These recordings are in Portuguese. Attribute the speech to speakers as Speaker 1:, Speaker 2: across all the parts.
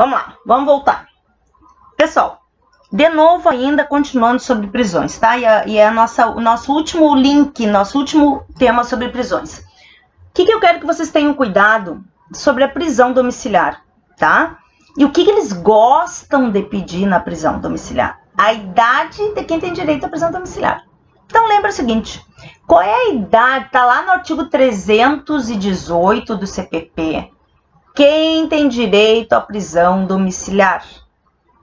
Speaker 1: Vamos lá, vamos voltar. Pessoal, de novo ainda continuando sobre prisões, tá? E é o nosso último link, nosso último tema sobre prisões. O que eu quero que vocês tenham cuidado sobre a prisão domiciliar, tá? E o que eles gostam de pedir na prisão domiciliar? A idade de quem tem direito à prisão domiciliar. Então lembra o seguinte, qual é a idade? Tá lá no artigo 318 do CPP. Quem tem direito à prisão domiciliar?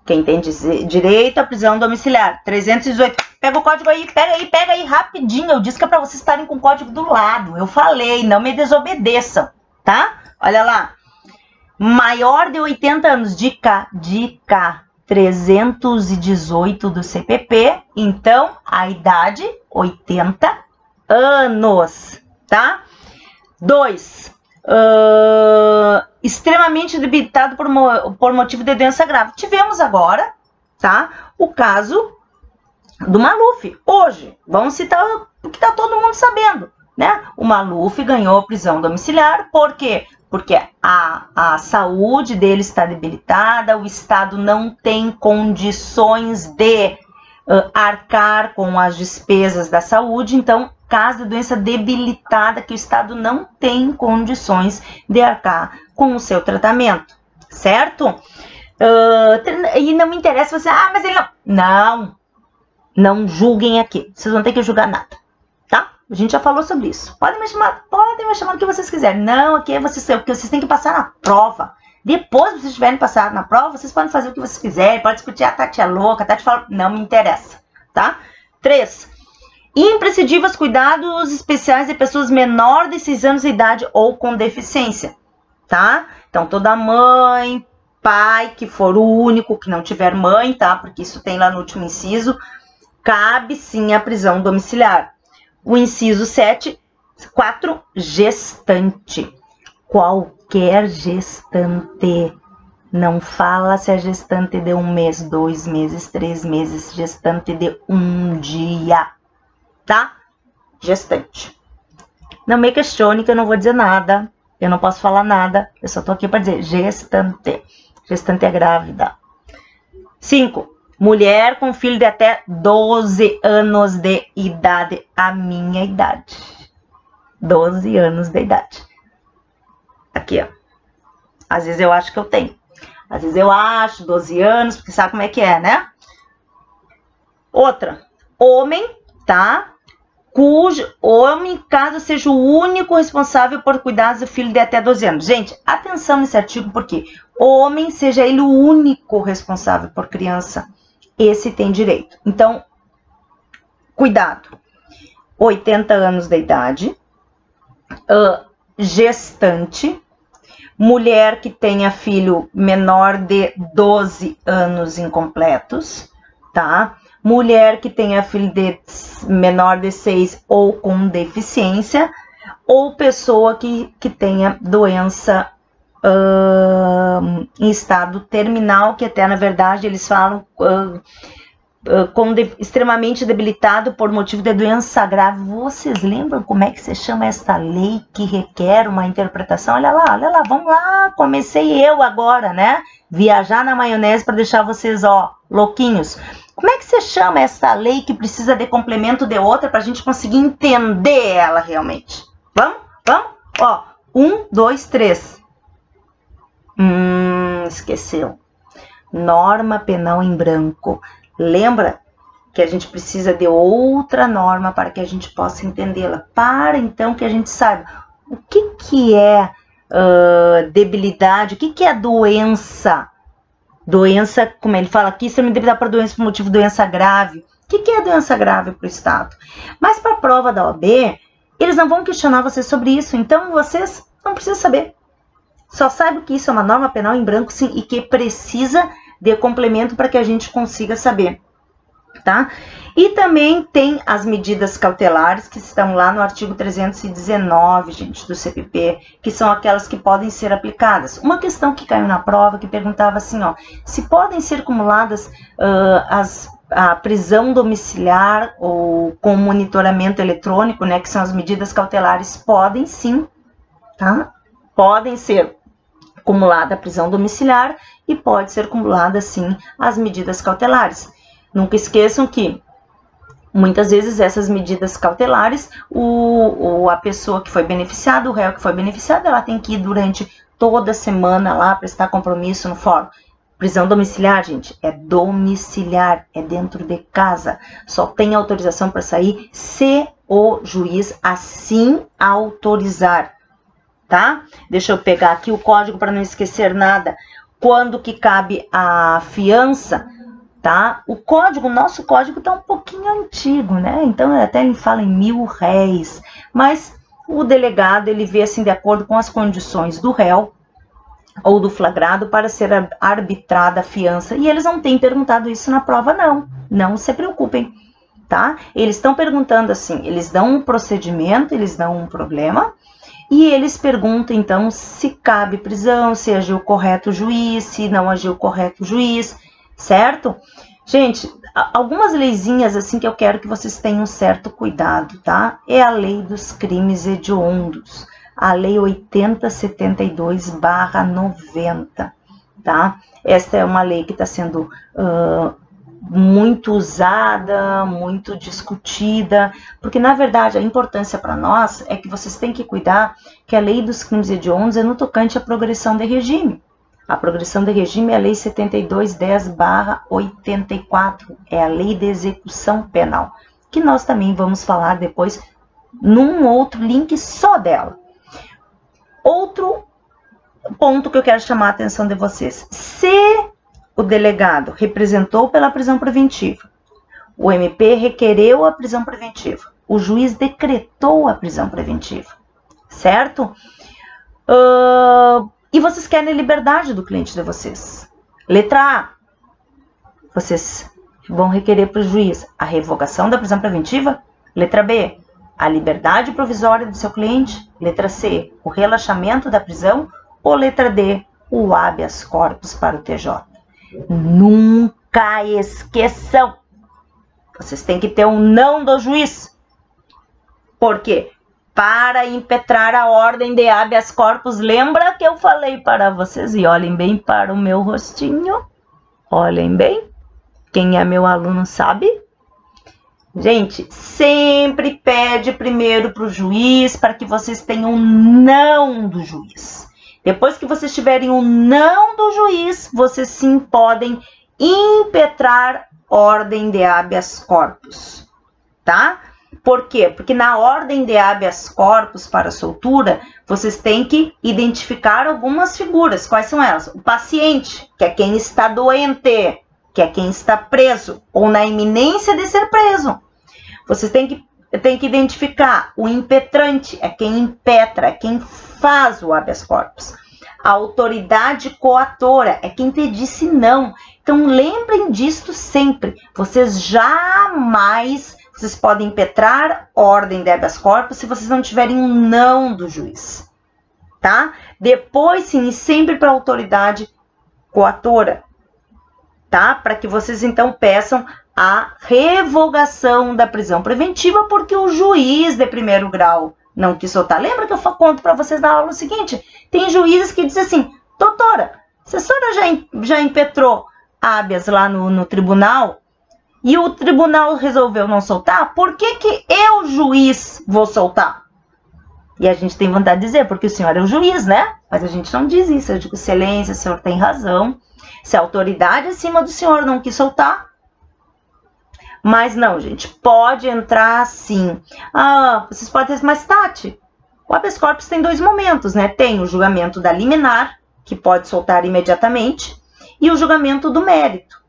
Speaker 1: Quem tem direito à prisão domiciliar? 318. Pega o código aí, pega aí rapidinho. Eu disse que é para vocês estarem com o código do lado. Eu falei, não me desobedeçam, tá? Olha lá. Maior de 80 anos, dica 318 do CPP. Então, a idade, 80 anos, tá? 2. Extremamente debilitado por motivo de doença grave. Tivemos agora, tá? O caso do Maluf. Hoje, vamos citar o que tá todo mundo sabendo, né? O Maluf ganhou prisão domiciliar, por quê? Porque a saúde dele está debilitada, o Estado não tem condições de arcar com as despesas da saúde, então, caso de doença debilitada que o Estado não tem condições de arcar com o seu tratamento, certo? E não me interessa você, mas ele não julguem aqui, vocês vão ter que julgar nada, tá? A gente já falou sobre isso. Podem me chamar o que vocês quiserem. Não, aqui é porque vocês têm que passar na prova. Depois que vocês tiverem passado na prova, vocês podem fazer o que vocês quiserem, pode discutir, a Tati é louca, a Tati fala, não me interessa, tá? 3. Imprescindíveis cuidados especiais de pessoas menores de 6 anos de idade ou com deficiência, tá? Então, toda mãe, pai, que for o único que não tiver mãe, tá? Porque isso tem lá no último inciso, cabe sim a prisão domiciliar. O inciso 4, gestante. Qualquer gestante. Não fala se é gestante de 1 mês, 2 meses, 3 meses, gestante de 1 dia, tá? Gestante. Não me questione que eu não vou dizer nada, eu não posso falar nada, eu só tô aqui para dizer gestante. Gestante é grávida. 5. Mulher com filho de até 12 anos de idade, a minha idade. 12 anos de idade. Aqui, ó. Às vezes eu acho que eu tenho. Às vezes eu acho 12 anos, porque sabe como é que é, né? Outra. Homem, tá? Cujo homem, caso seja o único responsável por cuidar do filho de até 12 anos. Gente, atenção nesse artigo, porque homem, seja ele o único responsável por criança, esse tem direito. Então, cuidado. 80 anos de idade, gestante, mulher que tenha filho menor de 12 anos incompletos, tá? Mulher que tenha filho menor de 6 ou com deficiência, ou pessoa que tenha doença em estado terminal, que até na verdade eles falam extremamente debilitado por motivo de doença grave. Vocês lembram como é que se chama esta lei que requer uma interpretação? Olha lá, vamos lá, comecei eu agora, né? Viajar na maionese para deixar vocês, ó, louquinhos. Como é que se chama essa lei que precisa de complemento de outra para a gente conseguir entender ela realmente? Vamos? Ó, 1, 2, 3. Esqueceu. Norma penal em branco. Lembra que a gente precisa de outra norma para que a gente possa entendê-la. Para então que a gente saiba o que é debilidade, o que é doença. Doença, como ele fala aqui, extremamente debilitada por doença por motivo de doença grave. O que é doença grave para o Estado? Mas para a prova da OAB, eles não vão questionar vocês sobre isso, então vocês não precisam saber. Só saibam que isso é uma norma penal em branco, sim, e que precisa de complemento para que a gente consiga saber, tá? E também tem as medidas cautelares que estão lá no artigo 319, gente, do CPP, que são aquelas que podem ser aplicadas. Uma questão que caiu na prova, que perguntava assim, ó, se podem ser acumuladas a prisão domiciliar ou com monitoramento eletrônico, né, que são as medidas cautelares, podem sim, tá? Podem ser cumulada a prisão domiciliar e pode ser cumulada, sim, as medidas cautelares. Nunca esqueçam que muitas vezes essas medidas cautelares, a pessoa que foi beneficiada, o réu que foi beneficiado, ela tem que ir durante toda a semana lá prestar compromisso no fórum. Prisão domiciliar, gente, é domiciliar, é dentro de casa. Só tem autorização para sair se o juiz assim autorizar, tá? Deixa eu pegar aqui o código para não esquecer nada. Quando que cabe a fiança, tá? O nosso código tá um pouquinho antigo, né? Então até ele fala em R$ 1.000, mas o delegado ele vê assim de acordo com as condições do réu ou do flagrado para ser arbitrada a fiança. E eles não têm perguntado isso na prova, não. Não se preocupem, tá? Eles estão perguntando assim, eles dão um procedimento, eles dão um problema, e eles perguntam, então, se cabe prisão, se agiu correto o juiz, se não agiu correto o juiz, certo? Gente, algumas leizinhas assim que eu quero que vocês tenham certo cuidado, tá? É a lei dos crimes hediondos. A lei 8072/90, tá? Esta é uma lei que está sendo muito usada, muito discutida, porque na verdade a importância para nós é que vocês têm que cuidar que a lei dos crimes hediondos é no tocante à progressão de regime. A progressão de regime é a lei 7210/84, é a lei de execução penal, que nós também vamos falar depois num outro link só dela. Outro ponto que eu quero chamar a atenção de vocês. Se o delegado representou pela prisão preventiva, o MP requereu a prisão preventiva, o juiz decretou a prisão preventiva, certo? E vocês querem a liberdade do cliente de vocês. Letra A, vocês vão requerer para o juiz a revogação da prisão preventiva. Letra B, a liberdade provisória do seu cliente. Letra C, o relaxamento da prisão. Ou letra D, o habeas corpus para o TJ. Nunca esqueçam. Vocês têm que ter um não do juiz. Por quê? Para impetrar a ordem de habeas corpus, lembra que eu falei para vocês? E olhem bem para o meu rostinho. Olhem bem. Quem é meu aluno sabe. Gente, sempre pede primeiro para o juiz para que vocês tenham um não do juiz. Depois que vocês tiverem um não do juiz, vocês sim podem impetrar ordem de habeas corpus, tá? Por quê? Porque na ordem de habeas corpus para soltura, vocês têm que identificar algumas figuras. Quais são elas? O paciente, que é quem está doente, que é quem está preso ou na iminência de ser preso. Vocês têm que identificar o impetrante, é quem impetra, é quem faz o habeas corpus. A autoridade coatora é quem te disse não. Então, lembrem disto sempre. Vocês podem impetrar ordem de habeas corpus se vocês não tiverem um não do juiz, tá? Depois, sim, sempre para a autoridade coatora, tá? Para que vocês, então, peçam a revogação da prisão preventiva, porque o juiz de primeiro grau não quis soltar. Lembra que eu conto para vocês na aula seguinte? Tem juízes que dizem assim, doutora, a assessora já impetrou habeas lá no tribunal e o tribunal resolveu não soltar, por que eu, juiz, vou soltar? E a gente tem vontade de dizer, porque o senhor é o juiz, né? Mas a gente não diz isso. Eu digo, excelência, o senhor tem razão. Se a autoridade acima do senhor não quis soltar, mas não, gente, pode entrar sim. Vocês podem dizer, mas Tati, o habeas corpus tem dois momentos, né? Tem o julgamento da liminar, que pode soltar imediatamente, e o julgamento do mérito,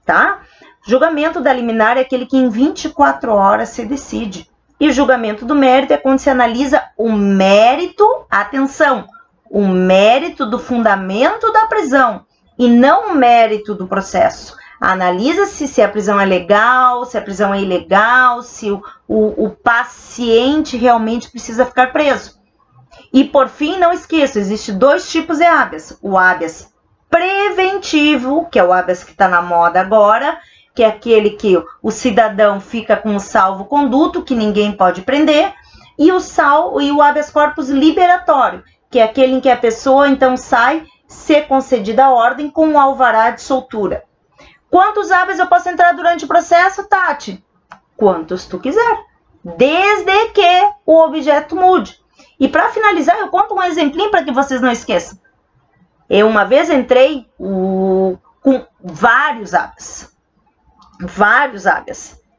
Speaker 1: tá? Julgamento da liminar é aquele que em 24 horas se decide. E o julgamento do mérito é quando se analisa o mérito, atenção, o mérito do fundamento da prisão, e não o mérito do processo. Analisa-se se a prisão é legal, se a prisão é ilegal, se o paciente realmente precisa ficar preso. E por fim, não esqueça, existem dois tipos de habeas. O habeas preventivo, que é o habeas que está na moda agora, que é aquele que o cidadão fica com o salvo-conduto, que ninguém pode prender, e o habeas corpus liberatório, que é aquele em que a pessoa então sai ser concedida a ordem com um alvará de soltura. Quantos habeas eu posso entrar durante o processo, Tati? Quantos tu quiser, desde que o objeto mude. E para finalizar, eu conto um exemplinho para que vocês não esqueçam. Eu uma vez entrei com vários habeas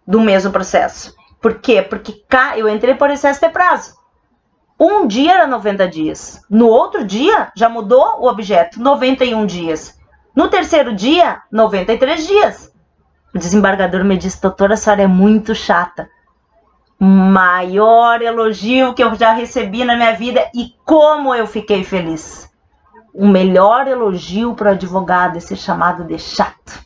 Speaker 1: do mesmo processo. Por quê? Porque eu entrei por excesso de prazo. Um dia era 90 dias. No outro dia, já mudou o objeto, 91 dias. No terceiro dia, 93 dias. O desembargador me disse, doutora, a senhora é muito chata. Maior elogio que eu já recebi na minha vida e como eu fiquei feliz. O melhor elogio para o advogado é ser chamado de chato.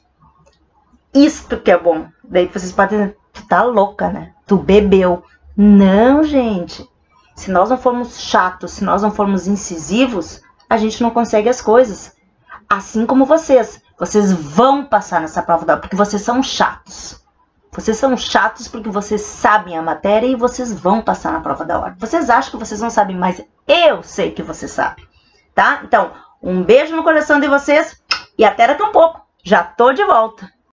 Speaker 1: Isto que é bom. Daí vocês podem dizer, tu tá louca, né? Tu bebeu. Não, gente. Se nós não formos chatos, se nós não formos incisivos, a gente não consegue as coisas. Assim como vocês. Vocês vão passar nessa prova da ordem, porque vocês são chatos. Vocês são chatos porque vocês sabem a matéria e vocês vão passar na prova da ordem. Vocês acham que vocês não sabem, mas eu sei que vocês sabem. Tá? Então, um beijo no coração de vocês e até daqui um pouco. Já tô de volta.